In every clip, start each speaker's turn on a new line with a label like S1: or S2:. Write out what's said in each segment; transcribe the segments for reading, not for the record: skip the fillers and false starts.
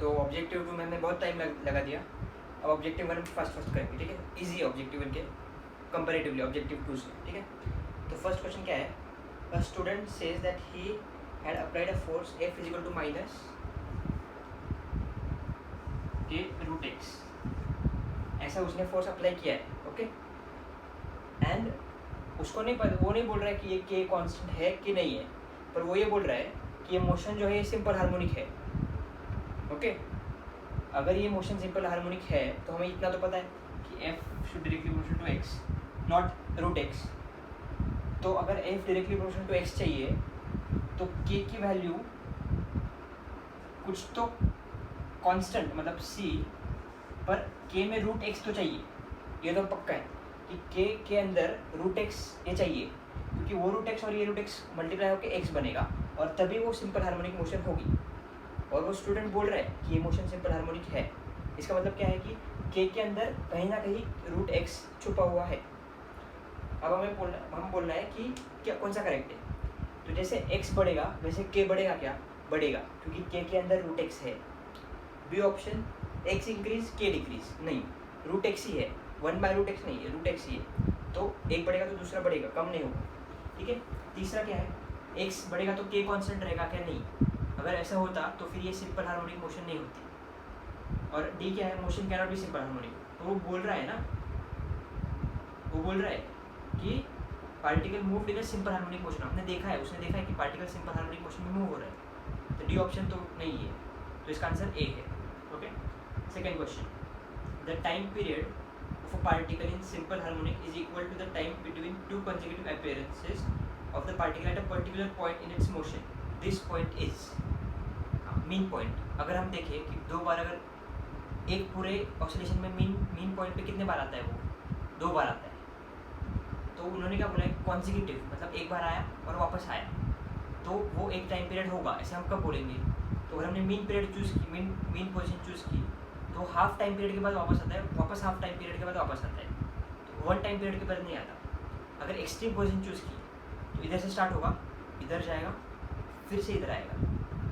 S1: तो ऑब्जेक्टिव 2 में हमने बहुत टाइम लगा दिया, अब ऑब्जेक्टिव 1 फर्स्ट करेंगे, ठीक है। इजी ऑब्जेक्टिव 1 के कंपेरेटिवली ऑब्जेक्टिव 2 से, ठीक है। तो फर्स्ट क्वेश्चन क्या है, a student says that he had applied a force F is equal to minus k root x, ऐसा उसने फोर्स अप्लाई किया है, ओके। एंड उसको नहीं पता, वो नहीं बोल रहा है कि ये के कांस्टेंट है कि नहीं है, पर वो ये बोल रहा है कि ये मोशन जो है ये सिंपल हार्मोनिक है, ओके। अगर ये मोशन सिंपल हार्मोनिक है तो हमें इतना तो पता है कि f should directly proportional to x, not root x। तो अगर f directly proportional to x चाहिए तो k की वैल्यू कुछ तो कांस्टेंट मतलब c पर k में रूट x तो चाहिए, ये तो पक्का है कि k के अंदर रूट x ये चाहिए, क्योंकि वो रूट x और ये रूट x मल्टीप्लाई होकर x बनेगा और तभी वो सिंपल हार्मोनिक मोशन होगी। और वो स्टूडेंट बोल रहा है कि ये मोशन सिंपल हार्मोनिक है, इसका मतलब क्या है कि k के अंदर कहीं ना कहीं रूट x छुपा हुआ है। अब हम बोलना है कि क्या कौन सा करेक्ट है। तो जैसे x बढ़ेगा वैसे k बढ़ेगा, क्या बढ़ेगा, क्योंकि k के अंदर रूट x है। B option, x increase k decrease, नहीं, रूट x ही है, 1/√x नहीं है, रूट x ही है। तो एक बढ़ेगा तो दूसरा बढ़ेगा, कम नहीं होगा, ठीक है। तीसरा क्या है, x बढ़ेगा तो k कांस्टेंट रहेगा क्या, नहीं। अगर ऐसा होता तो फिर ये सिंपल हार्मोनिक मोशन नहीं होती। और डी क्या है, motion cannot be simple harmonic. तो वो बोल रहा है ना, वो बोल रहा है कि particle moved in a simple harmonic motion. हमने देखा है, उसने देखा है कि पार्टिकल सिंपल हार्मोनिक मोशन में मूव हो रहा है, तो डी ऑप्शन तो नहीं है, तो इसका आंसर ए है, okay. Second question, the time period of a particle in simple harmonic is equal to the time between two consecutive appearances of the particle at a particular point in its motion. This point is mean point. अगर हम देखें कि दो बार, अगर एक पूरे oscillation में mean point पे कितने बार आता है, वो 2 बार आता है। तो उन्होंने क्या बोला है, कॉन्जिक्यूटिव, मतलब एक बार आया और वापस आया, तो वो एक टाइम पीरियड होगा। ऐसे हम कब बोलेंगे, तो अगर हमने मीन पीरियड चूज़ की, मीन पोजिशन चूज़ की, तो हाफ टाइम पीरियड के बाद वापस आता है, वापस हाफ टाइम पीरियड के बाद वापस आता है, तो 1 टाइम पीरियड के बाद नहीं आता। अगर एक्सट्रीम पोजीशन चूज़ की तो इधर से स्टार्ट होगा, इधर जाएगा, फिर से इधर आएगा,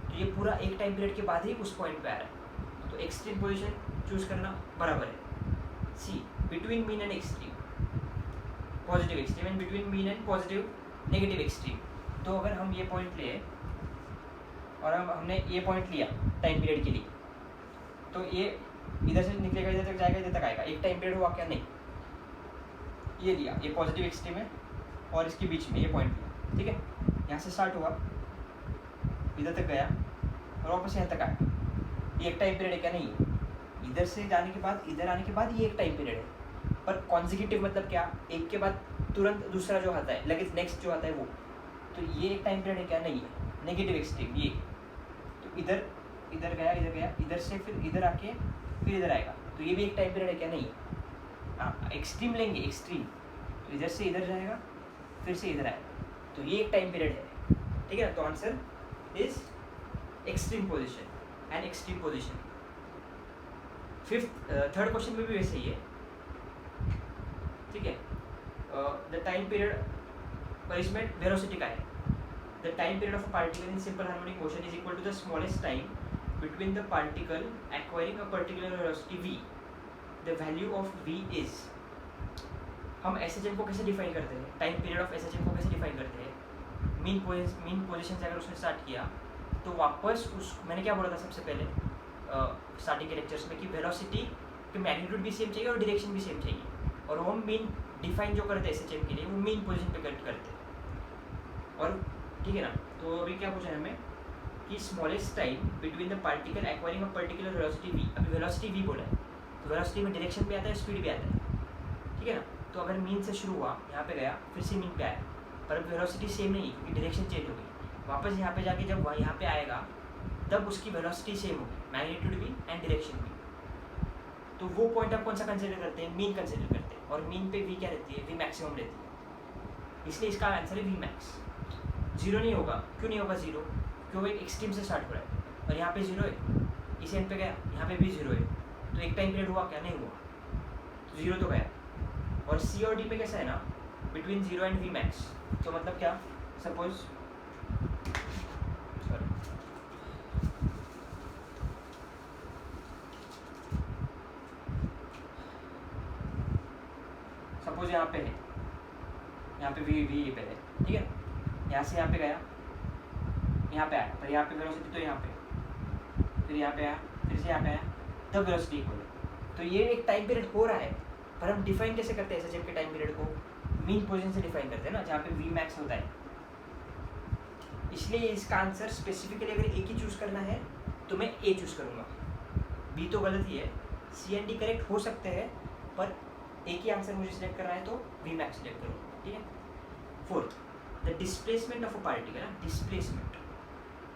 S1: तो ये पूरा एक टाइम पीरियड के बाद ही उस पॉइंट पे आ रहा है। तो एक्सट्रीम पोजीशन चूज़ करना बराबर है C, between mean and extreme positive extreme and between mean and positive negative extreme. तो अगर हम ये पॉइंट लिए और हमने ये पॉइंट लिया टाइम पीरियड के लिए, तो ये इधर से निकलेगा, इधर तक जाएगा, इधर तक आएगा, एक टाइम पीरियड हुआ क्या, नहीं। ये लिया, ये पॉजिटिव एक्सट्रीम है और इसके बीच में ये पॉइंट लिया, ठीक है। यहाँ से स्टार्ट हुआ, इधर तक गया और वापस यहाँ तक आया, ये एक टाइम पीरियड है क्या, नहीं है। इधर से जाने के बाद इधर आने के बाद ये एक टाइम पीरियड है, पर कॉन्जिक्यूटिव मतलब क्या, एक के बाद तुरंत दूसरा जो आता है, लगेज नेक्स्ट जो आता है वो, तो ये एक टाइम पीरियड है क्या, नहीं है। नेगेटिव एक्सट्रीम ये, तो इधर गया, इधर से फिर इधर आके फिर इधर आएगा, तो ये भी एक टाइम पीरियड है क्या, नहीं है। हाँ, एक्सट्रीम लेंगे, एक्सट्रीम, तो इधर से इधर जाएगा, फिर से इधर आएगा, तो ये एक टाइम पीरियड है, ठीक है। तो answer is extreme position and extreme position. Third question में भी वैसे ही है, ठीक है। द टाइम पीरियड, पर इसमें वेलोसिटी का है, the time period of a particle in simple harmonic motion is equal to the smallest time between the particle acquiring a particular velocity v, the value of v is। हम SHM को कैसे define करते हैं, time period of SHM को कैसे define करते हैं, mean position से अगर उसने स्टार्ट किया तो वापस उस, मैंने क्या बोला था सबसे पहले स्टार्टिंग के लेक्चर्स में, कि वेलोसिटी की मैग्नीट्यूड भी सेम चाहिए और डायरेक्शन भी सेम चाहिए, और वो मीन डिफाइन जो करते हैं SHM के लिए, वो मीन पोजीशन पे कट करते हैं, और ठीक है ना। तो अभी क्या पूछा है हमें कि smallest time between the particle acquiring a particular velocity v, अभी वेलोसिटी v बोला है, तो वेलोसिटी में डायरेक्शन भी आता है, स्पीड भी आता है, ठीक है ना। तो अगर मीन से शुरू हुआ, यहाँ पे गया, फिर से मीन पे आया, पर अब वेलोसिटी सेम नहीं, क्योंकि डायरेक्शन चेंज हो गई, वापस यहाँ पे जाके जब वहाँ यहाँ पे आएगा तब उसकी वेलोसिटी सेम होगी, मैग्नीट्यूड भी एंड डायरेक्शन भी। तो वो पॉइंट आप कौन सा कंसिडर करते हैं, मीन कंसिडर करते हैं, और मीन पे v क्या रहती है, v मैक्सिमम रहती है, इसलिए इसका आंसर है v मैक्स। 0 नहीं होगा, क्यों नहीं होगा 0, क्यों, एक एक्सट्रीम से स्टार्ट हो रहा है और यहाँ पे 0 है, इस एंड पे गया, यहाँ पे भी 0 है, तो एक टाइम पीरियड हुआ क्या, नहीं हुआ, तो 0 तो गया। और सी और डी पे कैसा है ना, बिटवीन 0 एंड वी मैक्स, तो मतलब क्या, सपोज यहाँ पे है, यहाँ पे वी वी पे है, ठीक है। यहाँ से यहाँ पे गया, यहाँ पे आया, पर यहाँ पे वेलोसिटी तो यहाँ पे, फिर यहाँ पे आया, फिर से यहाँ पे आया, तब वेलोसिटी इक्वल है। तो ये एक टाइम पीरियड हो रहा है, पर हम डिफाइन कैसे करते हैं एसएचएम के टाइम पीरियड को? मीन पोजीशन से डिफाइन करते हैं ना, जहाँ पे वी मैक्स होता है। इसलिए इसका आंसर स्पेसिफिकली अगर ए की चूज़ करना है तो मैं ए चूज़ करूँगा, बी तो गलत ही है। सी एंड डी करेक्ट हो सकते हैं, पर ए की आंसर मुझे सिलेक्ट करना है तो वी मैक्स सिलेक्ट करूँगा, ठीक है। Fourth, the displacement of a particle, displacement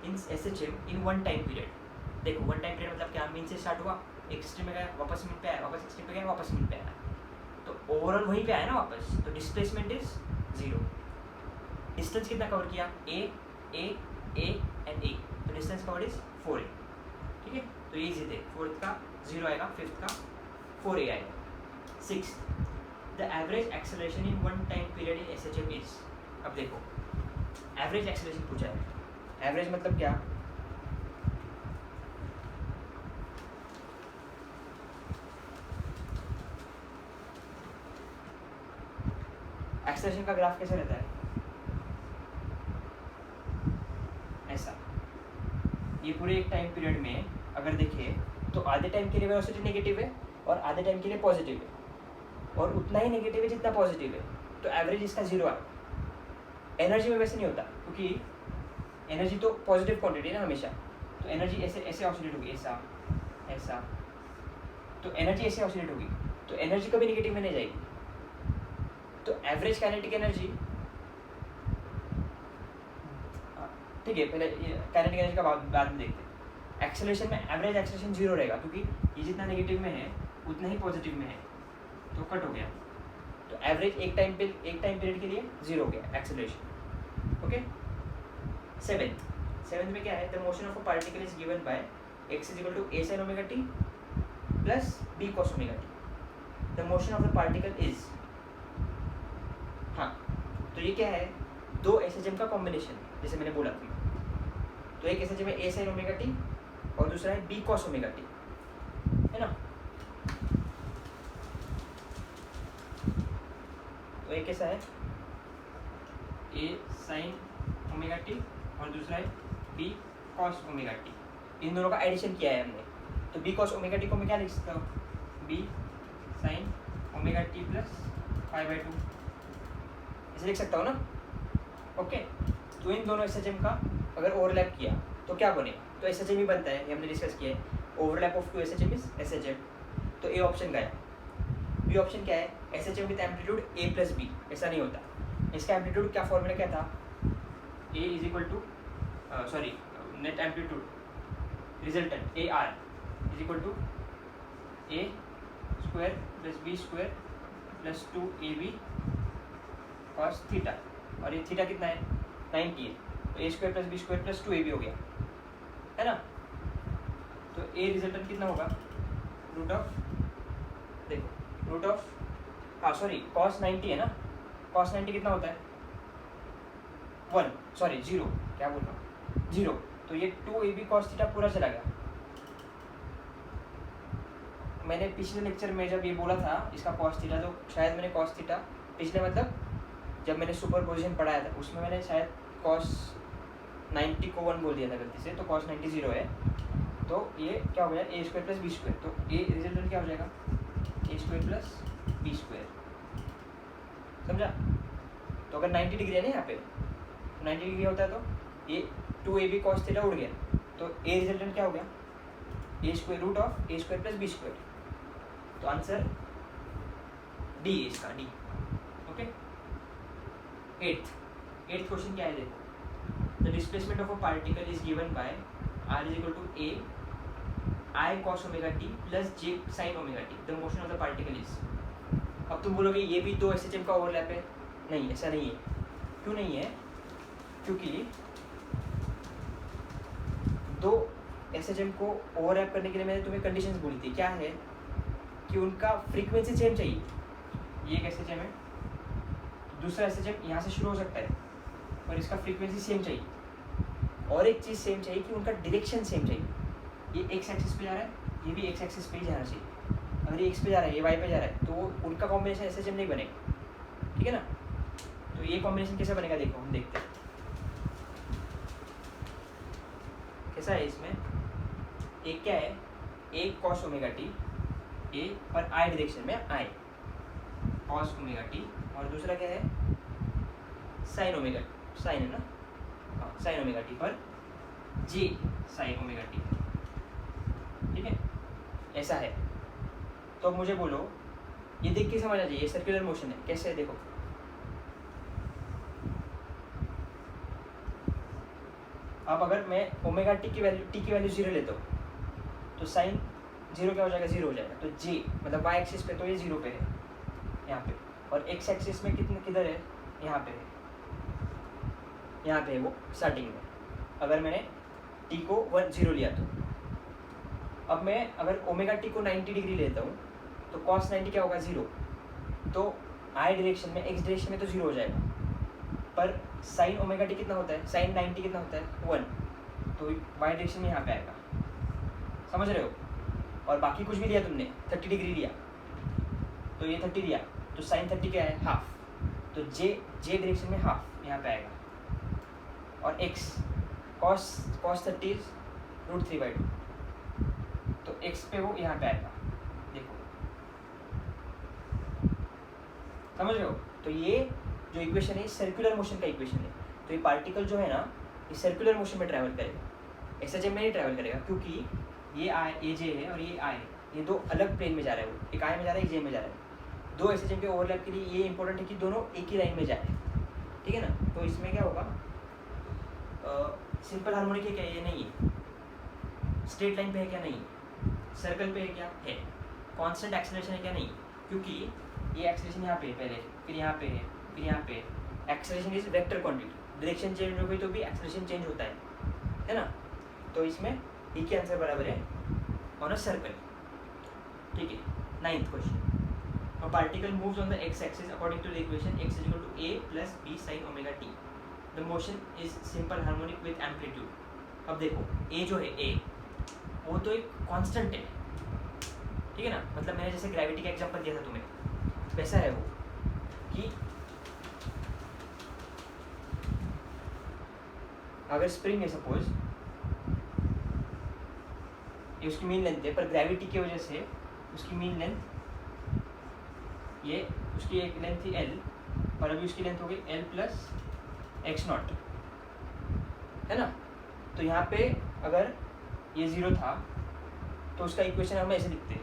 S1: in SHM in one time period. देखो वन टाइम पीरियड मतलब क्या, मीन से स्टार्ट हुआ, एक एक्सट्रीम में गया, वापस मीन पे आया, वापस एक्सट्रीम पे गया, वापस मीन पे आया, तो ओवरऑल वहीं पे आया ना वापस, तो डिस्प्लेसमेंट इज 0। डिस्टेंस कितना कवर किया, ए एंड ए, तो डिस्टेंस कवर्ड इज 4a, ठीक है। तो ये इजी थे, फोर्थ का 0 आएगा, फिफ्थ का 4a आएगा। Sixth, the average acceleration in one time period in SHM is. अब देखो एवरेज एक्सेलरेशन पूछा है, एवरेज मतलब क्या, एक्सेलरेशन का ग्राफ कैसे रहता है, ऐसा। ये पूरे एक टाइम पीरियड में अगर देखें तो आधे टाइम के लिए वेलोसिटी नेगेटिव है और आधे टाइम के लिए पॉजिटिव है, और उतना ही नेगेटिव है जितना पॉजिटिव है, तो एवरेज इसका 0 आए। एनर्जी में वैसे नहीं होता, क्योंकि एनर्जी तो पॉजिटिव क्वांटिटी है ना हमेशा, तो एनर्जी ऐसे ऐसे ऑसिलेट होगी, ऐसा ऐसा, तो एनर्जी ऐसे ऑसिलेट होगी, तो एनर्जी कभी नेगेटिव में नहीं जाएगी। तो एवरेज काइनेटिक एनर्जी, ठीक है, पहले काइनेटिक एनर्जी का बाद में देखते हैं। एक्सेलरेशन में एवरेज एक्सेलरेशन 0 रहेगा, क्योंकि ये जितना नेगेटिव में है उतना ही पॉजिटिव में है, तो कट हो गया। तो एवरेज एक टाइम पीरियड के लिए 0 हो गया एक्सेलरेशन, ओके। सेवेंथ में क्या है, the motion of a particle is given by x is equal to a sin omega t plus b cos omega t। The motion of the particle is, हाँ, तो ये क्या है, दो एसएचएम का कॉम्बिनेशन, जैसे मैंने बोला था। तो एक एसएचएम है a sin ओमेगा t और दूसरा है b cos ओमेगा t, है ना। तो एक कैसा है, a sin ओमेगा t और दूसरा है b cos ओमेगा t। इन दोनों का एडिशन किया है हमने, तो b cos ओमेगा t को मैं क्या लिख सकता हूँ, b sin omega t plus π/2, ऐसे लिख सकता हूँ ना, ओके। तो इन दोनों एसएचएम का अगर ओवरलैप किया तो क्या बनेगा, तो एसएचएम ही बनता है, ये हमने डिस्कस किया है। Overlap of two SHM is SHM, तो ए ऑप्शन गया। बी ऑप्शन क्या है, SHM with amplitude a plus b, ऐसा नहीं होता। इसका एम्पलीट्यूड क्या फॉर्मूला क्या था, a is equal to sorry net amplitude resultant A R is equal to a square plus b square plus 2ab cos theta, और ये थीटा कितना है 90 है, तो a square plus b square plus 2ab हो गया, है ना। तो a रिजल्टेंट कितना होगा, रूट ऑफ, देखो रूट ऑफ, हाँ सॉरी cos 90 है ना, cos 90 कितना होता है 1, सॉरी 0, क्या बोल रहा हूँ 0, तो ये 2ab cos थीटा पूरा चला गया। मैंने पिछले लेक्चर में जब ये बोला था इसका cos थीटा, तो शायद मैंने cos थीटा पिछले मतलब जब मैंने सुपरपोजिशन पढ़ाया था उसमें मैंने शायद cos 90 को 1 बोल दिया था गलती से, तो cos 90 0 है, तो ये क्या हो गया a square plus b square, तो a रिजल्टेंट क्या हो जाएगा a square plus b square, समझा। तो अगर 90 डिग्री है ना यहाँ पे, तो 90 डिग्री होता है तो ये 2ab cos थीटा उड़ गया, तो a रिजल्टेंट क्या हो गया a square root of a square plus b square, तो आंसर डी है इसका, डी, ओके। एट्थ क्वेश्चन क्या है, देखो the displacement of a particle is given by r is equal to a I cos omega t plus j sin omega t, the motion of the particle is. अब तुम बोलोगे ये भी दो SHM का ओवरलैप है, नहीं ऐसा नहीं है। क्यों नहीं है, क्योंकि दो एसएचएम को ओवरलैप करने के लिए मैंने तुम्हें कंडीशंस बोली थी, क्या है कि उनका फ्रीक्वेंसी सेम चाहिए। ये एक एसएचएम है, दूसरा एसएचएम यहाँ से शुरू हो सकता है, पर इसका फ्रीक्वेंसी सेम चाहिए, और एक चीज़ सेम चाहिए कि उनका डायरेक्शन सेम चाहिए। ये एक्स एक्सिस पे जा रहा है, ये भी एक्स एक्सिस पे ही जाना चाहिए। अगर ये एक्स पे जा रहा है, ये वाई पे जा रहा है, तो उनका कॉम्बिनेशन एसएचएम नहीं बनेगा। ठीक है ना। तो ये कॉम्बिनेशन कैसे बनेगा देखो, हम देखते हैं कैसा है। इसमें एक क्या है, एक कॉस ओमेगा टी ए पर आई डायरेक्शन में आई कॉस ओमेगा टी, और दूसरा क्या है साइन ओमेगा, साइन है ना, हाँ साइन ओमेगा टी पर जे साइन ओमेगा टी, ठीक है ऐसा है। तो अब मुझे बोलो, ये देख के समझ आ जाइए ये सर्कुलर मोशन है, कैसे है देखो। अब अगर मैं ओमेगा टी की वैल्यू 0 लेता हूँ तो साइन 0 क्या हो जाएगा, 0 हो जाएगा। तो जे मतलब वाई एक्सिस पे तो ये 0 पे है यहाँ पे, और एक्स एक्सिस में किधर है, यहाँ पे है, यहाँ पे है वो स्टार्टिंग में। अगर मैंने टी को 0 लिया तो अब मैं अगर ओमेगा टी को 90 डिग्री लेता हूँ तो कॉस 90 क्या होगा, 0। तो आई डायरेक्शन में एक्स डायरेक्शन में तो 0 हो जाएगा, पर साइन ओमेगा टी कितना होता है, साइन 90 कितना होता है 1, तो वाई डायरेक्शन में यहाँ पे आएगा, समझ रहे हो। और बाकी कुछ भी लिया तुमने, 30 डिग्री लिया तो ये 30 लिया तो साइन 30 क्या है, हाफ, तो जे डायरेक्शन में हाफ यहाँ पे आएगा। और एक्स कॉस 30 √3/2, तो एक्स पे वो यहाँ पे आएगा, देखो समझ रहे हो। तो ये जो इक्वेशन है सर्कुलर मोशन का इक्वेशन है। तो ये पार्टिकल जो है ना ये सर्कुलर मोशन में ट्रैवल करेगा, एसएच में नहीं ट्रैवल करेगा, क्योंकि ये जे है और ये आई, ये दो अलग प्लेन में जा रहा है, वो एक आई में जा रहा है एक जे में जा रहा है। दो एसएच के ओवरलैप के लिए ये इंपॉर्टेंट है कि दोनों एक ही लाइन में जाए, ठीक है ना। तो इसमें क्या होगा, सिंपल हार्मोनिक है क्या, ये नहीं है। स्ट्रेट लाइन पे है क्या, नहीं। सर्कल पे है क्या, है। कांस्टेंट एक्सेलरेशन है क्या, नहीं, क्योंकि ये एक्सेलरेशन यहाँ पे है पहले, फिर यहाँ पे है, फिर यहाँ पे है। Acceleration is vector quantity, direction change हो गई तो भी एक्सेलरेशन चेंज होता है ना। तो इसमें एक ही आंसर बराबर है ऑन अ सर्कल, ठीक है। 9th question, a particle moves on the x-axis according to the equation x is equal to a plus b sin omega t. The motion is simple harmonic with amplitude. अब देखो a जो है a वो तो एक constant है, ठीक है ना। मतलब मैंने जैसे ग्रेविटी का एग्जांपल दिया था तुम्हें, वैसा है वो कि अगर स्प्रिंग है सपोज, ये उसकी मीन लेंथ है, पर ग्रेविटी की वजह से उसकी मीन लेंथ, ये उसकी एक लेंथ थी l और अभी उसकी लेंथ हो गई l प्लस x0, है ना। तो यहाँ पे अगर ये 0 था तो उसका इक्वेशन हम ऐसे लिखते हैं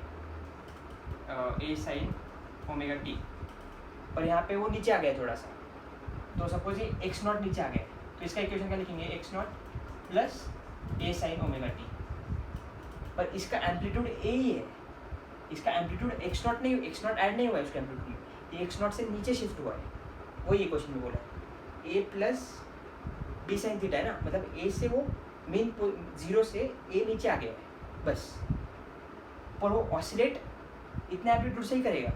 S1: a sin ओमेगा t, पर यहाँ पे वो नीचे आ गया थोड़ा सा, तो सपोज ये x0 नीचे आ गया, तो इसका इक्वेशन क्या लिखेंगे, x0 plus a sin omega t, पर इसका एम्पलीट्यूड a ही है, इसका एम्पलीट्यूड x0 नहीं, x0 ऐड नहीं हुआ है उसके एम्पलीट्यूड में, ये x0 से नीचे शिफ्ट हुआ है, वही क्वेश्चन में बोला है। a plus b sin theta है ना, मतलब a से वो मीन 0 से a नीचे आ गया है बस, पर वो ऑसिलेट इतना एम्पलीट्यूड से ही करेगा।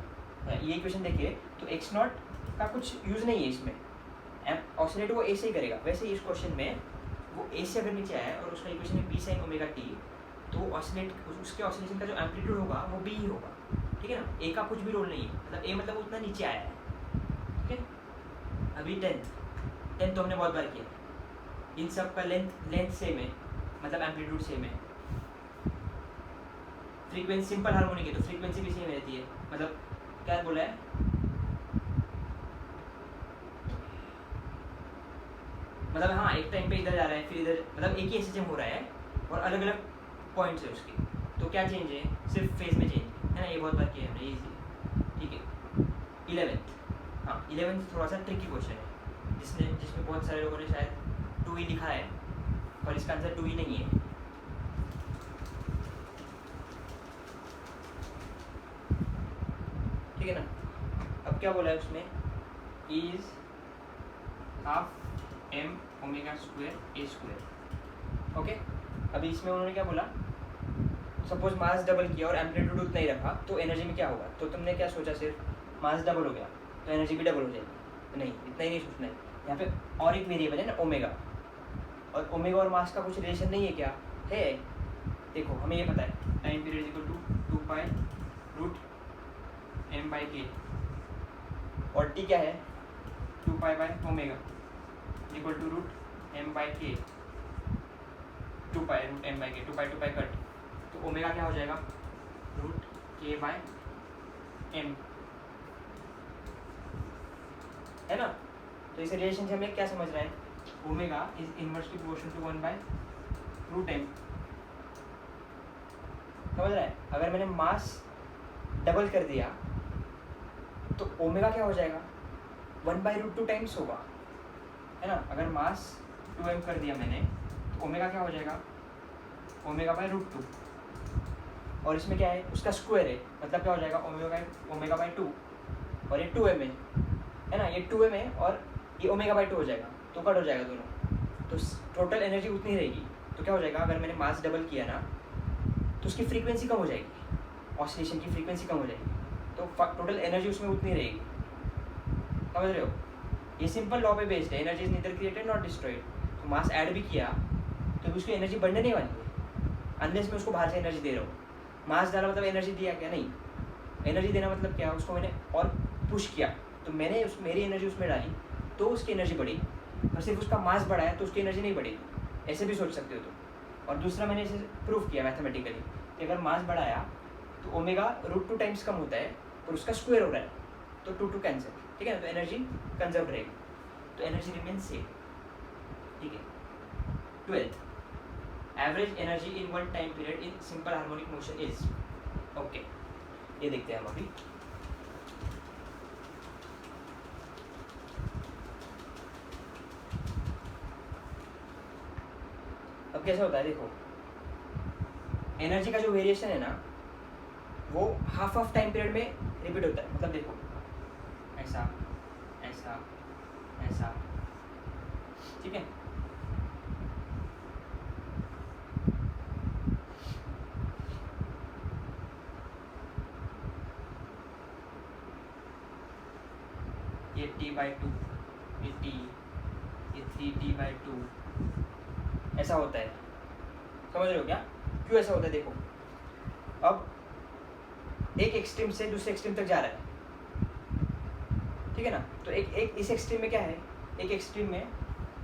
S1: ये इक्वेशन देखिए तो x0 का कुछ यूज़ नहीं है इसमें, ऑसिलेट वो a से ही करेगा। वैसे इस क्वेश्चन में वो a से अगर नीचे आया और उसका इक्वेशन है b sin ओमेगा t, तो ऑसिलेट उसके ऑसिलेशन का जो एम्पलीट्यूड होगा वो b ही होगा, ठीक है ना। a का कुछ भी रोल नहीं है, मतलब a मतलब उतना नीचे आया है, ठीक है। अभी 10 तो हमने बहुत बार किया, इन सब का लेंथ सेम है, मतलब एम्पलीट्यूड सेम है। फ्रीक्वेंसी सिंपल हार्मोनिक है तो फ्रीक्वेंसी भी सेम रहती है, मतलब क्या बोला है, मतलब हाँ एक टाइम पे इधर जा रहा है फिर इधर, मतलब एक ही एसएचएम हो रहा है और अलग अलग पॉइंट्स है उसके, तो क्या चेंज है, सिर्फ फेज में चेंज है ना। ये बहुत बार किया है हमने, इजी, ठीक है। 11th, हाँ 11th थोड़ा सा ट्रिकी क्वेश्चन है, जिसमें बहुत सारे लोगों ने शायद 2e लिखा है और इसका आंसर 2e नहीं है। ठीक है ना। अब क्या बोला है उसमें, is half m omega square a square, okay. अभी इसमें उन्होंने क्या बोला, सपोज मास डबल किया और एम्पलीट्यूड उतना ही रखा तो एनर्जी में क्या होगा, तो तुमने क्या सोचा, सिर्फ मास डबल हो गया तो एनर्जी भी डबल हो जाएगी, नहीं इतना ही नहीं सोचना है। यहाँ पे और एक वेरिएबल है ना ओमेगा, और ओमेगा और मास का कुछ रिलेशन नहीं है क्या, है। देखो हमें ये पता है time period equal to 2 pi √m/k, और t क्या है pi by omega equal to root M by K 2 pi root M by K 2 pi cut, तो ओमेगा क्या हो जाएगा रूट के बाय एम, है ना। तो इस रिलेशन से हमें क्या समझ रहा है, omega is inversely proportional to 1 by root M, समझ रहा है। अगर मैंने मास डबल कर दिया तो ओमेगा क्या हो जाएगा 1 बाई रूट 2 टाइम्स होगा, है ना। अगर मास 2m कर दिया मैंने तो ओमेगा क्या हो जाएगा ओमेगा बाई रूट 2, और इसमें क्या है उसका स्क्वायर है, मतलब क्या हो जाएगा ओमेगा बाई 2, और ये 2m है ना, ये 2m है और ये ओमेगा बाई 2 हो जाएगा, तो कट हो जाएगा दोनों, तो टोटल एनर्जी उतनी रहेगी। तो क्या हो जाएगा अगर मैंने मास डबल किया ना तो उसकी फ्रीक्वेंसी कम हो जाएगी, ऑसिलेशन की फ्रीक्वेंसी कम हो जाएगी, तो टोटल एनर्जी उसमें उतनी रहेगी, समझ रहे हो। ये सिंपल लॉ पे बेस्ड है, energy is neither created not destroyed. तो मास ऐड भी किया तो उसकी एनर्जी बढ़ने नहीं वाली है अनलेस मैं उसको बाहर से एनर्जी दे रहा हूँ। मास डाला मतलब एनर्जी दिया क्या, नहीं। एनर्जी देना मतलब क्या, उसको मैंने और पुश किया तो मैंने मेरी एनर्जी उसमें डाली तो उसकी एनर्जी बढ़ी, और सिर्फ उसका मास बढ़ा है तो उसकी एनर्जी नहीं बढ़ेगी, ऐसे भी सोच सकते हो तुम। और दूसरा मैंने इसे प्रूव किया मैथमेटिकली कि अगर मास बढ़ाया तो ओमेगा रूट 2 टाइम्स कम होता है और उसका स्क्वायर हो रहा है, तो 2 कैंसिल, ठीक है ना, तो एनर्जी कंजर्व रहेगी, तो एनर्जी रिमेन सेम, ठीक है। 12th average energy in one time period in simple harmonic motion is, okay ये देखते हैं हम अभी। अब कैसा होता है देखो, एनर्जी का जो वेरिएशन है ना वो हाफ ऑफ टाइम पीरियड में रिपीट होता है, मतलब देखो ऐसा ऐसा ऐसा, ठीक है। ये t/2, ये t, ये 3t/2 ऐसा होता है, समझ रहे हो क्या, क्यों ऐसा होता है देखो। अब एक एक्सट्रीम से दूसरे एक्सट्रीम तक जा रहा है, ठीक है ना, तो एक इस एक्सट्रीम में क्या है, एक एक्सट्रीम में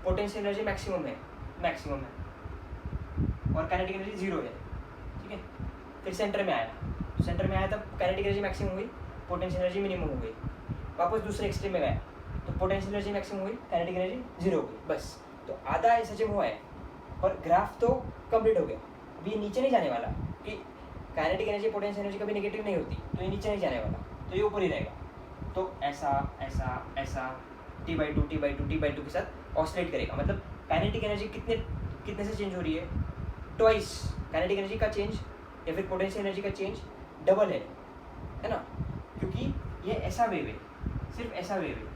S1: पोटेंशियल एनर्जी मैक्सिमम है और काइनेटिक एनर्जी 0 है, ठीक है। फिर सेंटर में आया, तो सेंटर में आया तब काइनेटिक एनर्जी मैक्सिमम हुई, पोटेंशियल एनर्जी मिनिमम हो गई। वापस दूसरे एक्सट्रीम में गया तो पोटेंशियल एनर्जी मैक्सिमम हुई, काइनेटिक एनर्जी 0 हो गई, बस। तो आधा ऐसा जब हुआ है और ग्राफ तो कंप्लीट हो गया। अभी ये नीचे नहीं जाने वाला कि काइनेटिक एनर्जी पोटेंशियल एनर्जी कभी नेगेटिव नहीं होती, तो ये नीचे नहीं जाने वाला, तो ये ऊपर ही रहेगा। तो ऐसा ऐसा ऐसा t/2 के साथ ऑसिलेट करेगा, मतलब काइनेटिक एनर्जी कितने से चेंज हो रही है, ट्वाइस काइनेटिक एनर्जी का चेंज या फिर पोटेंशियल एनर्जी का चेंज डबल है ना, क्योंकि ये ऐसा वेव है, सिर्फ ऐसा वेव है।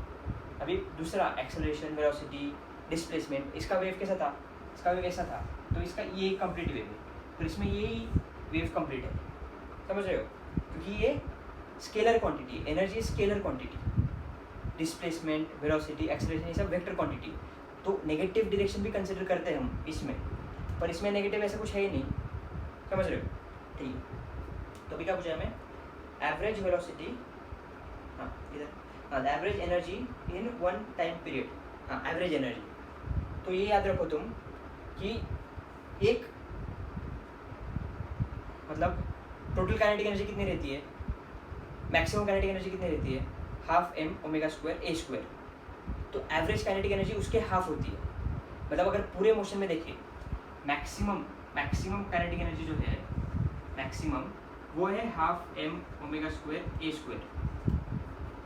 S1: अभी दूसरा एक्सेलरेशन, वेलोसिटी, डिस्प्लेसमेंट, इसका वेव कैसा था, इसका वेव ऐसा था, तो इसका ये कंप्लीट वेव है, तो इसमें यही वेव कंप्लीट है, समझ रहे हो, क्योंकि ये scalar quantity, energy scalar quantity, displacement, velocity, acceleration ये सब वेक्टर क्वांटिटी। तो नेगेटिव डायरेक्शन भी कंसिडर करते हैं हम इसमें, पर इसमें नेगेटिव ऐसा कुछ है ही नहीं, समझ रहे हो, ठीक है। तो अभी क्या पूछा हमें, एवरेज वेलोसिटी, हाँ इधर, हाँ average energy in one time period, हाँ एवरेज एनर्जी। तो ये याद रखो तुम कि एक मतलब टोटल काइनेटिक एनर्जी कितनी रहती है, मैक्सिमम काइनेटिक एनर्जी कितनी रहती है, half m omega square a square. तो एवरेज काइनेटिक एनर्जी उसके हाफ होती है, मतलब अगर पूरे मोशन में देखिए मैक्सिमम काइनेटिक एनर्जी जो है मैक्सिमम वो है half m omega square a square,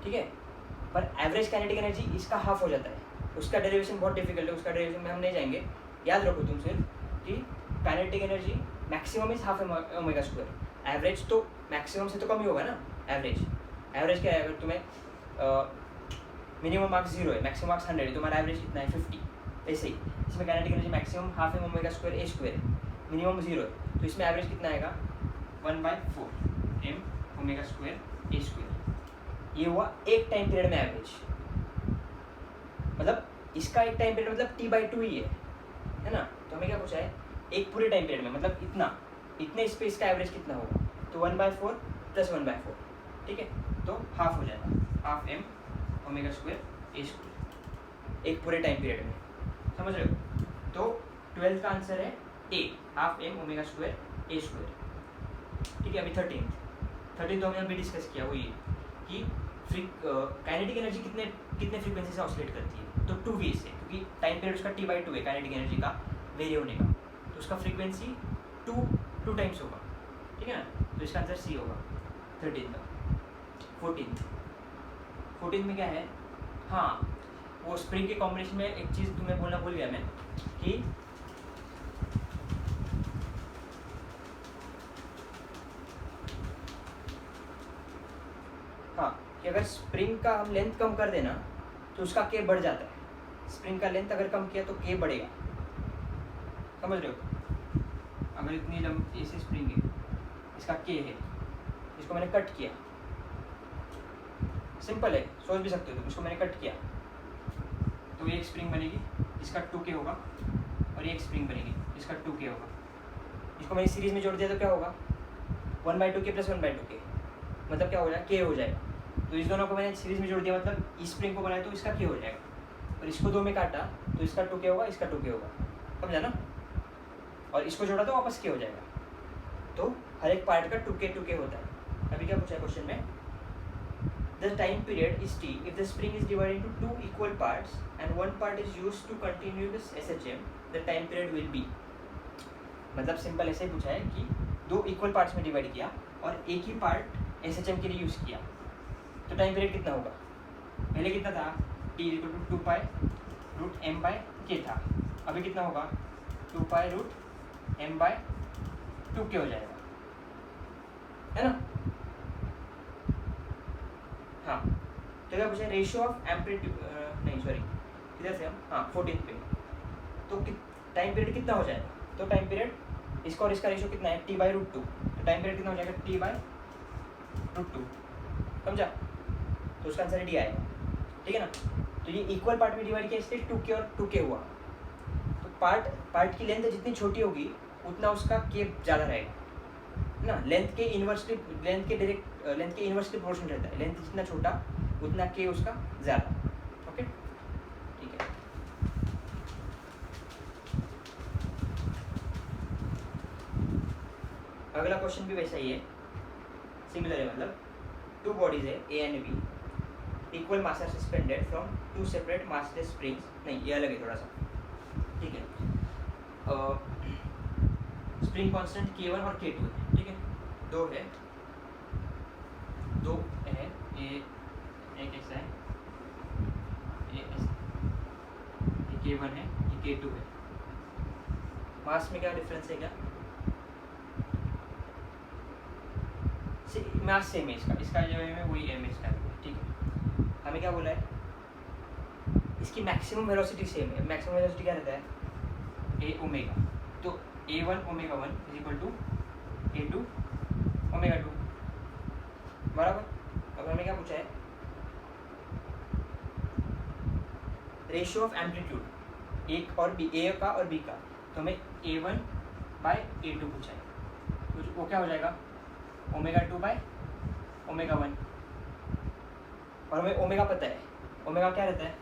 S1: ठीक है। पर एवरेज काइनेटिक एनर्जी इसका हाफ हो जाता है, उसका डेरिवेशन बहुत डिफिकल्ट है, उसका डेरिवेशन में हम नहीं जाएंगे। याद रखो तुम सिर्फ कि kinetic energy maximum is half omega square, average तो मैक्सिमम से तो कम ही होगा ना। एवरेज क्या है, अगर तुम्हें मिनिमम मार्क्स 0 है, मैक्सिमम मार्क्स 100 है, तुम्हारा एवरेज कितना है 50, ऐसे ही इसमें kinetic energy maximum half m omega square a square है, मिनिमम 0 है, तो इसमें एवरेज कितना आएगा 1/4 m omega square a square. ये हुआ एक टाइम पीरियड में एवरेज, मतलब इसका एक टाइम पीरियड मतलब t/2 ही है ना। तो हमें क्या पूछा है, एक पूरे टाइम पीरियड में, मतलब इतने स्पेस का एवरेज कितना होगा, तो 1/4 + 1/4, ठीक है, तो हाफ हो जाएगा, half m omega square a square, एक पूरे टाइम पीरियड में, समझ रहे हो? तो 12th का आंसर है ए, हाफ एम ओमेगा स्क्वायर ए स्क्वायर। ठीक है, अभी 13th तो हमने अभी डिस्कस किया, वो ये कि काइनेटिक एनर्जी कितने फ्रीक्वेंसी से ऑसिलेट करती है, तो 2v से, क्योंकि टाइम पीरियड उसका t/2 है काइनेटिक एनर्जी का वेरी होने का, तो उसका फ्रीक्वेंसी 2 टाइम्स होगा। ठीक है ना, तो इसका आंसर सी होगा 13th का। 14th में क्या है, हाँ वो स्प्रिंग के कॉम्बिनेशन में एक चीज़ तुम्हें बोलना भूल गया मैं कि हाँ कि अगर स्प्रिंग का हम लेंथ कम कर देना तो उसका के बढ़ जाता है। स्प्रिंग का लेंथ अगर कम किया तो के बढ़ेगा, समझ रहे हो? अगर इतनी लंबी ऐसी स्प्रिंग है, इसका के है, इसको मैंने कट किया, सिंपल है, सोच भी सकते हो तुम, इसको मैंने कट किया तो ये एक स्प्रिंग बनेगी, इसका 2k होगा, और ये एक स्प्रिंग बनेगी, इसका 2k होगा। इसको मैंने सीरीज में जोड़ दिया तो क्या होगा, 1/2k + 1/2k, मतलब क्या हो जाएगा, k हो जाएगा। तो इस दोनों को मैंने सीरीज में जोड़ दिया, मतलब इस स्प्रिंग को बनाया तो इसका k हो जाएगा, और इसको 2 में काटा तो इसका 2k होगा, इसका 2k होगा, समझा ना? और इसको जोड़ा तो वापस k हो जाएगा। तो हर एक पार्ट का 2k होता है। अभी क्या पूछा है क्वेश्चन में, the time period is t if the spring is divided into 2 equal parts and one part is used to continue this SHM, the time period will be। मतलब सिंपल ऐसे ही पूछा है कि 2 इक्वल पार्ट्स में divide किया और एक ही part SHM के लिए यूज़ किया, तो टाइम पीरियड कितना होगा? पहले कितना था, t = 2π√m/k था, अभी कितना होगा, 2π√m/2k हो जाएगा, है ना? हाँ, तो क्या पूछा, रेशियो ऑफ एम्पलीट्यूड, नहीं सॉरी किधर से हम, हाँ 14th पे, तो टाइम पीरियड कितना हो जाएगा? तो टाइम पीरियड इसका और इसका रेशियो कितना है, t/√2, तो टाइम पीरियड कितना हो जाएगा, t/√2, समझा? तो उसका आंसर डी आएगा। ठीक है ना, तो ये इक्वल पार्ट में डिवाइड किया इसलिए 2k और 2k हुआ, तो पार्ट की लेंथ जितनी छोटी होगी उतना उसका k ज़्यादा रहेगा ना, लेंथ के इन्वर्सली प्रोपोर्शन रहता है, लेंथ जितना छोटा उतना के उसका ज़्यादा। ओके, ठीक है। अगला क्वेश्चन भी वैसा ही है, सिमिलर है, मतलब 2 बॉडीज है A and B, equal mass are suspended from 2 separate massless springs, नहीं ये अलग है थोड़ा सा, ठीक है। स्प्रिंग कांस्टेंट k1 और k2 है, ठीक है, दो है, ये एक ऐसा है, ये k1 है, ये k2 है। मास में क्या डिफरेंस है, क्या मास सेम है, इसका जो है वही m है इसका, ठीक है। हमें क्या बोला है, इसकी मैक्सिमम वेलोसिटी सेम है, मैक्सिमम वेलोसिटी क्या रहता है, a ओमेगा, तो a1 ओमेगा 1 = a2 ओमेगा 2, बराबर। अब हमें क्या पूछा है, रेशियो ऑफ एम्पलीट्यूड एक और बी, ए का और बी का, तो हमें a1/a2 पूछा है, तो वो क्या हो जाएगा, ओमेगा 2/ओमेगा 1, और हमें ओमेगा पता है, ओमेगा क्या रहता है,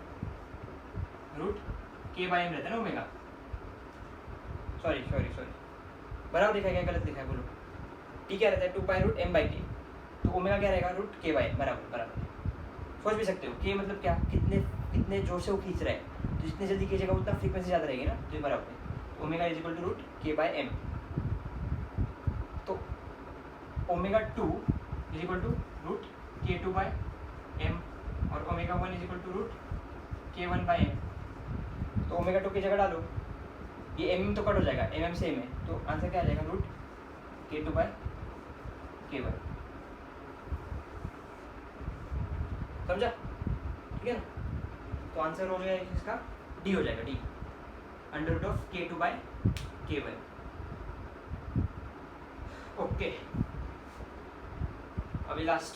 S1: √k/m रहता है ना ओमेगा, सॉरी बराबर लिखा है क्या, गलत लिखा है बोलो, टी क्या रहता है, 2π√m/k, तो ओमेगा क्या रहेगा, √k/m, बराबर। सोच भी सकते हो k मतलब क्या, कितने जोर से वो खींच रहा है, तो जितने जल्दी खींचेगा उतना फ्रीक्वेंसी ज़्यादा रहेगी ना, तो ये बराबर है। तो ओमेगा = √k/m, तो ओमेगा 2 = √k2/m और ओमेगा 1 = √k1/m, तो ओमेगा 2 की जगह डालो, ये mm तो कट हो जाएगा, mm सेम है, तो आंसर क्या आ जाएगा, √k2/k1, समझा? ठीक है ना, तो आंसर हो जाएगा इसका डी हो जाएगा, डी √k2/k1। ओके, अभी लास्ट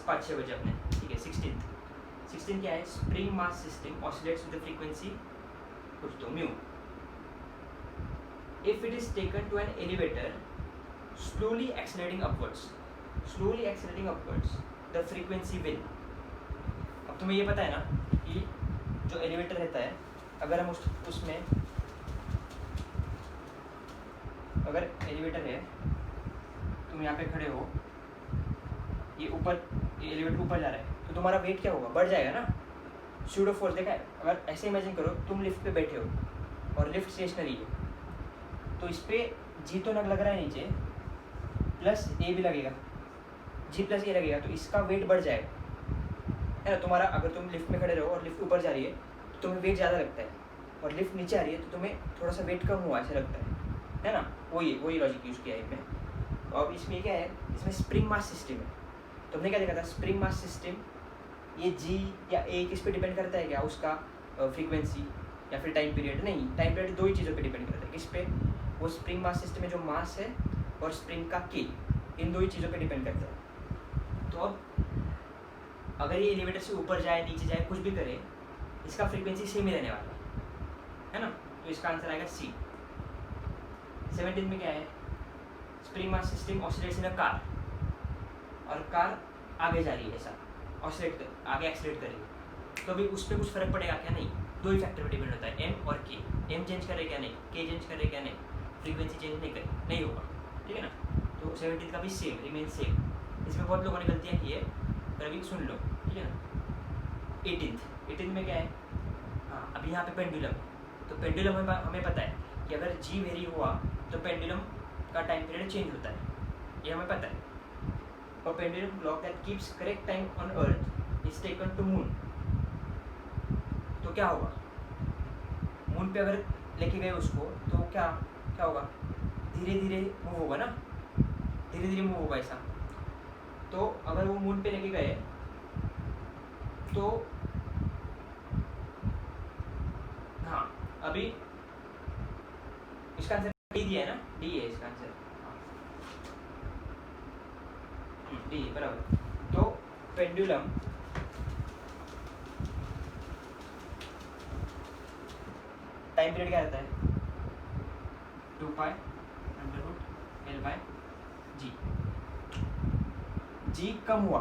S1: 5-6 बजे अपने, ठीक है। 16 क्या है, spring mass system oscillates with the frequency कुछ तो mu, if it is taken to an elevator slowly accelerating upwards, the frequency will, अब तुम्हें ये पता है ना कि जो एलिवेटर रहता है, अगर हम उसमें अगर एलिवेटर है, तुम यहाँ पे खड़े हो, ये एलिवेटर ऊपर जा रहा है, तो तुम्हारा वेट क्या होगा, बढ़ जाएगा ना, स्यूडो फोर्स। देखा है, अगर ऐसे इमेजिन करो तुम लिफ्ट पे बैठे हो और लिफ्ट स्टेशनरी है, तो इस पर जी तो लग रहा है नीचे, प्लस ए भी लगेगा, जी प्लस ए लगेगा, तो इसका वेट बढ़ जाएगा, है ना। तुम्हारा अगर तुम लिफ्ट में खड़े रहो और लिफ्ट ऊपर जा रही है तो तुम्हें वेट ज़्यादा लगता है, और लिफ्ट नीचे आ रही है तो तुम्हें थोड़ा सा वेट कम हुआ ऐसा लगता है ना। वही लॉजिक यूज़ किया है इनमें। और इसमें क्या है, इसमें स्प्रिंग मास सिस्टम है। तुमने क्या देखा था, स्प्रिंग मास सिस्टम, ये जी या ए किस पे डिपेंड करता है क्या, उसका फ्रीक्वेंसी या फिर टाइम पीरियड? नहीं, टाइम पीरियड दो ही चीज़ों पे डिपेंड करता है। किस पे? वो स्प्रिंग मास सिस्टम में जो मास है और स्प्रिंग का के, इन दो ही चीज़ों पे डिपेंड करता है। तो अब अगर ये एलिवेटर से ऊपर जाए, नीचे जाए, कुछ भी करे, इसका फ्रीक्वेंसी सेम ही रहने वाला है ना। तो इसका आंसर आएगा सी। 17 में क्या है, spring mass system oscillates in a car, और कार आगे जा रही है, ऐसा आगे एक्सीलरेट कर रही है, तो अभी उस पर कुछ फर्क पड़ेगा क्या? नहीं, दो ही फैक्टर पर डिपेंड होता है, एम और के। एम चेंज करे क्या? नहीं। के चेंज करे क्या? नहीं। फ्रीक्वेंसी चेंज नहीं होगा, ठीक है ना। तो 17 का भी सेम, रिमेन सेम। इसमें बहुत लोगों ने गलतियाँ की है, पर अभी सुन लो, ठीक है ना। 18 में क्या है, हाँ, अभी यहाँ पे पेंडुलम, तो पेंडुलम हमें पता है कि अगर जी वेरी हुआ तो पेंडुलम का टाइम पीरियड चेंज होता है, ये हमें पता है। और pendulum clock that keeps correct time on earth is taken to moon, तो क्या होगा, मून पे अगर लेके गए उसको, तो क्या होगा, धीरे धीरे मूव होगा ना, धीरे धीरे मूव होगा ऐसा। तो अगर वो मून पे लेके गए तो हाँ, अभी इसका आंसर डी दिया है ना, डी है इसका आंसर, डी बराबर। तो पेंडुलम टाइम पीरियड क्या रहता है, 2π √L/g। जी कम हुआ,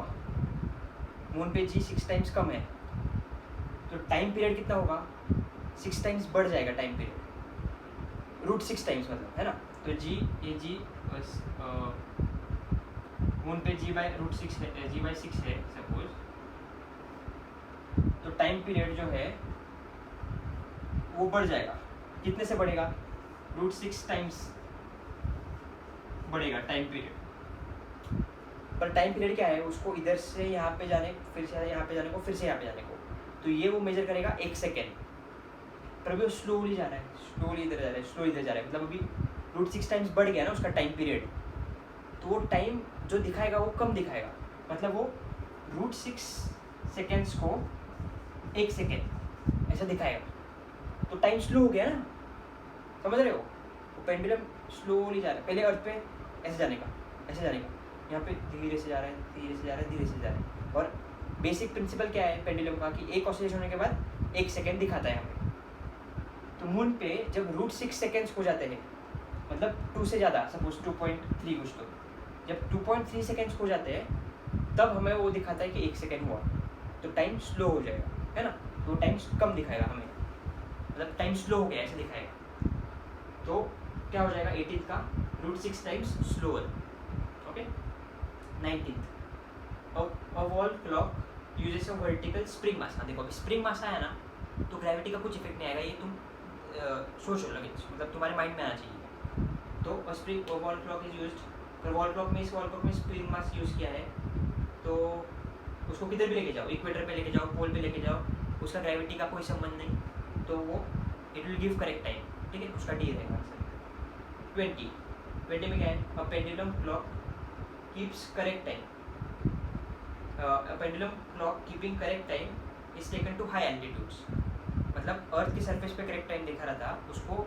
S1: मून पे जी 6 टाइम्स कम है, तो टाइम पीरियड कितना होगा, 6 टाइम्स बढ़ जाएगा टाइम पीरियड, √6 टाइम्स मतलब, है ना। तो जी बस मून पे g/√6 है, g/6 है सपोज, तो टाइम पीरियड जो है वो बढ़ जाएगा। कितने से बढ़ेगा, √6 टाइम्स बढ़ेगा टाइम पीरियड। पर टाइम पीरियड क्या है, उसको इधर से यहाँ पे जाने, फिर से यहाँ पे जाने को, फिर से यहाँ पे जाने को, तो ये वो मेजर करेगा 1 सेकेंड। पर अभी वो स्लोली जा रहा है, स्लोली इधर जा रहा है, स्लो इधर जा रहा है, मतलब अभी √6 टाइम्स बढ़ गया ना उसका टाइम पीरियड, तो वो टाइम जो दिखाएगा वो कम दिखाएगा, मतलब वो √6 सेकेंड्स को 1 सेकेंड ऐसा दिखाएगा, तो टाइम स्लो हो गया ना, समझ रहे हो। वो पेंडुलम स्लोली जा रहा है, पहले अर्थ पे ऐसे जाने का, यहाँ पे धीरे से जा रहा है, धीरे से जा रहा है। और बेसिक प्रिंसिपल क्या है पेंडुलम का, कि एक ऑसिलेशन होने के बाद 1 सेकेंड दिखाता है हमें। तो मून पे जब √6 सेकेंड्स हो जाते हैं, मतलब 2 से ज़्यादा, सपोज 2.3 कुछ, तो जब 2.3 सेकेंड्स हो जाते हैं तब हमें वो दिखाता है कि 1 सेकेंड हुआ, तो टाइम स्लो हो जाएगा, है ना। तो टाइम कम दिखाएगा हमें, मतलब टाइम स्लो हो गया ऐसे दिखाएगा। तो क्या हो जाएगा 18 का √6 times slower, okay. 19 a wall clock uses a vertical spring mass. हाँ देखो, अभी स्प्रिंग मास आया ना, तो ग्रेविटी का कुछ इफेक्ट नहीं आएगा, ये तुम सोचो लगे, मतलब तुम्हारे माइंड में आना चाहिए। तो वॉल क्लॉक इज यूज्ड, पर वॉल क्लॉक में स्प्रिंग मास यूज़ किया है, तो उसको किधर भी लेके जाओ, इक्वेटर पे लेके जाओ, पोल पे लेके जाओ, उसका ग्रेविटी का कोई संबंध नहीं, तो वो it will give correct time, ठीक है, उसका डी रहेगा आंसर। 20 में क्या है, a pendulum clock keeps correct time, a pendulum clock keeping correct time is taken to high altitudes, मतलब अर्थ की सरफेस पे करेक्ट टाइम दिखा रहा था, उसको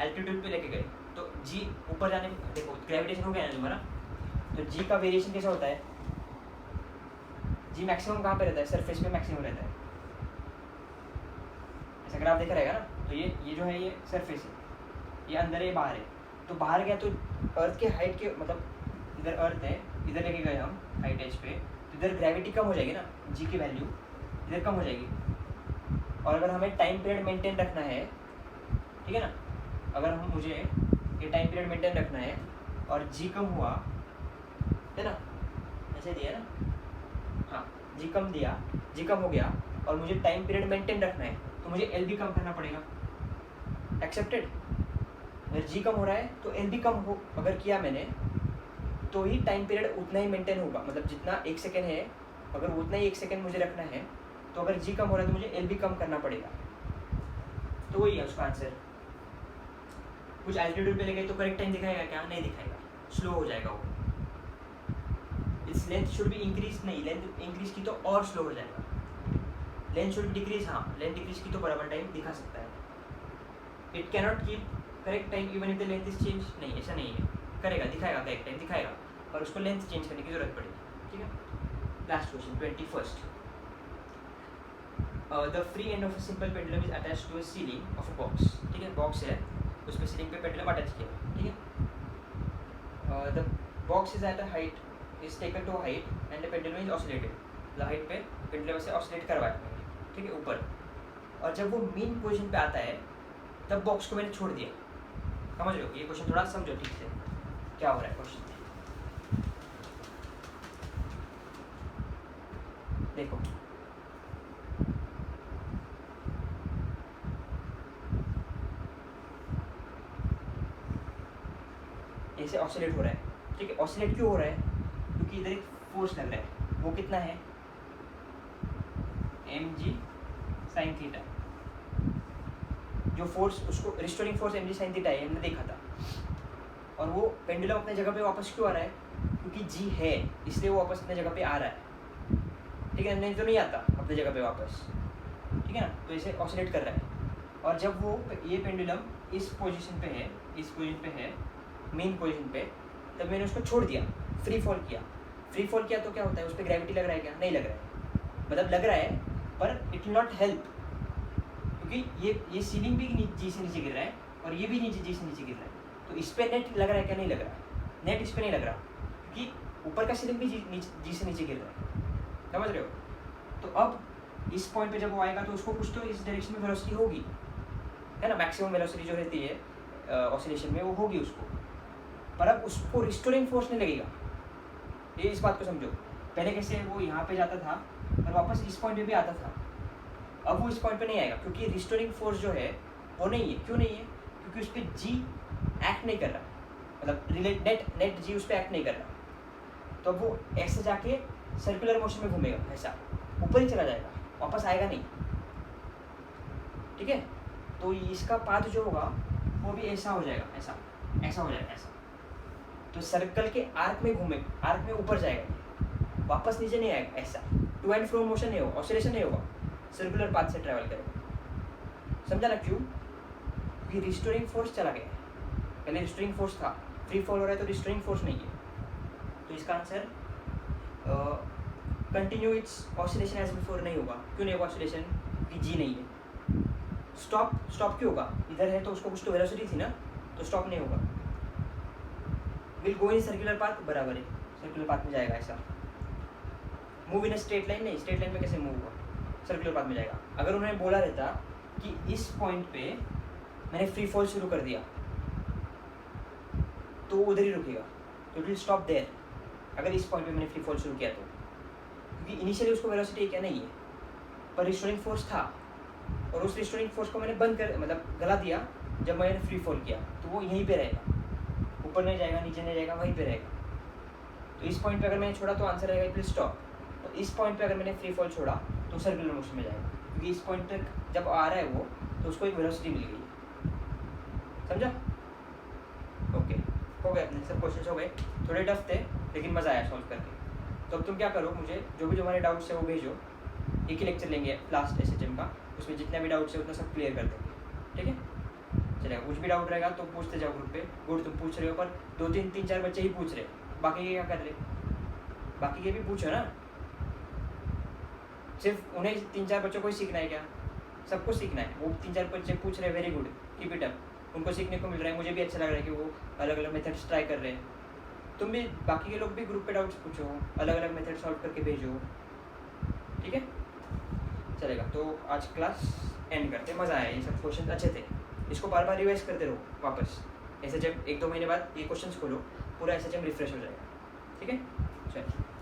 S1: एल्टीट्यूड पे लेके गए, तो जी ऊपर जाने, देखो ग्रेविटेशन हो गया ना तुम्हारा, तो जी का वेरिएशन कैसा होता है, जी मैक्सिमम कहाँ पे रहता है, सरफेस पे मैक्सिमम रहता है, ऐसा ग्राफ देखा रहेगा ना। तो ये जो है, ये सरफेस है, ये अंदर है, बाहर है, तो बाहर गया तो अर्थ के हाइट के, मतलब इधर अर्थ है, इधर लेके गए हम हाइट एज पे, तो इधर ग्रेविटी कम हो जाएगी ना, जी की वैल्यू इधर कम हो जाएगी, और अगर हमें टाइम पीरियड मेंटेन रखना है, ठीक है ना, अगर हम मुझे ये टाइम पीरियड मेंटेन रखना है और जी कम हुआ, है ना, ऐसे दिया ना, हाँ जी कम दिया, जी कम हो गया और मुझे टाइम पीरियड मेंटेन रखना है तो मुझे एल भी कम करना पड़ेगा। एक्सेप्टेड। अगर जी कम हो रहा है तो एल भी कम हो अगर किया मैंने तो ही टाइम पीरियड उतना ही मेंटेन होगा, मतलब जितना 1 सेकेंड है अगर उतना ही 1 सेकेंड मुझे रखना है तो अगर जी कम हो रहा है तो मुझे एल भी कम करना पड़ेगा। तो वही है उसका आंसर। कुछ एल्टीट्यूड पे ले गए तो करेक्ट टाइम दिखाएगा क्या? नहीं दिखाएगा, स्लो हो जाएगा वो। Its length should be increase, नहीं लेंथ इंक्रीज की तो और स्लो हो जाएगा। लेंथ शुड डिक्रीज, हाँ लेंथ डिक्रीज की तो बराबर टाइम दिखा सकता है। It cannot keep correct time even if the length is change, नहीं ऐसा नहीं है, करेगा, दिखाएगा करेक्ट टाइम दिखाएगा पर उसको लेंथ चेंज करने की जरूरत पड़ेगी। ठीक है, last question 21st। The free end of a simple pendulum is attached to a ceiling of a box. ठीक है, बॉक्स है उस पर सीलिंग पे पेंडुलम अटैच किया। ठीक है, the box is at a height, is taken to height and the pendulum is oscillated. Height पे पेंडुलम से ऑसिलेट करवाया, ठीक है, ऊपर। और जब वो मेन पोजीशन पे आता है तब बॉक्स को मैंने छोड़ दिया। समझ रहे हो? ये क्वेश्चन थोड़ा समझो ठीक से क्या हो रहा है क्वेश्चन। देखो ऐसे ऑसिलेट हो रहा है। ठीक है, ऑसिलेट क्यों हो रहा है? क्योंकि इधर एक फोर्स लग रहा है। वो कितना है? mg sin theta. जो फोर्स, उसको restoring force mg sin theta है, हमने देखा था। और वो पेंडुलम अपने जगह पे वापस क्यों आ रहा है? क्योंकि जी है इसलिए वो वापस अपने जगह पे आ रहा है। ठीक है, नहीं तो नहीं आता अपने जगह पे वापस। ठीक है ना, तो इसे ऑसिलेट कर रहा है। और जब वो ये पेंडुलम इस पोजीशन पे है, इस पोजीशन पे है, मेन पोजीशन पे, तब मैंने उसको छोड़ दिया, फ्री फॉल किया। फ्री फॉल किया तो क्या होता है? उस पर ग्रेविटी लग रहा है क्या? नहीं लग रहा है, मतलब लग रहा है पर इट विल नॉट हेल्प, क्योंकि ये सीलिंग भी जी से नीचे गिर रहा है और ये भी नीचे जी से नीचे गिर रहा है। तो इस पर नेट लग रहा है क्या? नहीं लग रहा है, नेट इस पर नहीं लग रहा, क्योंकि ऊपर का सीलिंग भी जी से नीचे गिर रहा है। समझ रहे हो? तो अब इस पॉइंट पे जब वो आएगा तो उसको कुछ तो इस डायरेक्शन में वेलोसिटी होगी, है ना, मैक्सिमम वेलोसिटी जो रहती है ऑसिलेशन में वो होगी उसको। पर अब उसको रिस्टोरिंग फोर्स नहीं लगेगा। ये इस बात को समझो। पहले कैसे वो यहाँ पे जाता था और वापस इस पॉइंट पे भी आता था, अब वो इस पॉइंट पे नहीं आएगा क्योंकि रिस्टोरिंग फोर्स जो है वो नहीं है। क्यों नहीं है? क्योंकि उस पर जी एक्ट नहीं कर रहा, मतलब नेट जी उस पर एक्ट नहीं कर रहा। तो अब वो ऐसे जाके सर्कुलर मोशन में घूमेगा, ऐसा ऊपर ही चला जाएगा, वापस आएगा नहीं। ठीक है, तो इसका पाथ जो होगा वो भी ऐसा हो जाएगा, ऐसा ऐसा हो जाएगा, ऐसा। तो सर्कल के आर्क में घूमे, आर्क में ऊपर जाएगा, वापस नीचे नहीं आएगा, ऐसा। टू एंड फ्रो मोशन नहीं होगा, ऑसिलेशन नहीं होगा, सर्कुलर पाथ से ट्रैवल करेगा। समझा ना? क्यों? क्योंकि रिस्टोरिंग फोर्स चला गया। पहले रिस्टोरिंग फोर्स था, फ्री फॉल हो रहा है तो रिस्टोरिंग फोर्स नहीं है। तो इसका answer continue its oscillation as before नहीं होगा। क्यों नहीं होगा ऑसिलेशन? क्योंकि जी नहीं है। स्टॉप क्यों होगा? इधर है तो उसको कुछ तो वेलोसिटी थी ना, तो स्टॉप नहीं होगा। Will go in circular path, बराबर है, सर्कुलर पाथ में जाएगा ऐसा। Move in a straight line, नहीं, स्ट्रेट लाइन में कैसे मूव होगा? सर्कुलर पाथ में जाएगा। अगर उन्होंने बोला रहता कि इस पॉइंट पे मैंने फ्री फॉल शुरू कर दिया तो उधर ही रुकेगा, तो इट विल स्टॉप देयर। अगर इस पॉइंट पे मैंने फ्री फॉल शुरू किया तो, क्योंकि इनिशियली उसको वेलोसिटी क्या नहीं है, पर रिस्टोरिंग फोर्स था और उस रिस्टोरिंग फोर्स को मैंने बंद कर, मतलब गला दिया जब मैंने फ्री फॉल किया, तो वो यहीं पे रहेगा, ऊपर नहीं जाएगा, नीचे नहीं जाएगा, वहीं पे रहेगा। तो इस पॉइंट पे अगर मैंने छोड़ा तो आंसर रहेगा इट विल स्टॉप। तो इस पॉइंट पे अगर मैंने फ्री फॉल छोड़ा तो सर्कुलर मोशन में जाएगा, क्योंकि इस पॉइंट तक जब आ रहा है वो, तो उसको एक वेलोसिटी मिल गई। समझा? ओके, हो गए अपने सब क्वेश्चन हो गए। थोड़े टफ थे लेकिन मज़ा आया सॉल्व करके। तो अब तुम क्या करो, मुझे जो भी हमारे डाउट्स है वो भेजो। एक ही लेक्चर लेंगे लास्ट SHM का, उसमें जितने भी डाउट्स है उतना सब क्लियर कर देंगे। ठीक है, चलेगा। कुछ भी डाउट रहेगा तो पूछते जाओ ग्रुप पे। गुड, तुम पूछ रहे हो पर 2-3 बच्चे ही पूछ रहे, बाकी के क्या कर रहे? बाकी के भी पूछो ना, सिर्फ उन्हें 3-4 बच्चों को ही सीखना है क्या? सबको सीखना है। वो 3-4 बच्चे पूछ रहे, very good, keep it up, उनको सीखने को मिल रहा है। मुझे भी अच्छा लग रहा है कि वो अलग अलग मेथड्स ट्राई कर रहे हैं। तुम भी, बाकी के लोग भी ग्रुप पे डाउट्स पूछो, अलग अलग मेथड सॉल्व करके भेजो। ठीक है, चलेगा। तो आज क्लास एंड करते, मज़ा आया, ये सब क्वेश्चन अच्छे थे, इसको बार बार रिवाइज करते रहो वापस। ऐसे जब 1-2 महीने बाद ये क्वेश्चन खोलो, पूरा ऐसे जब रिफ्रेश हो जाएगा। ठीक है, चलो।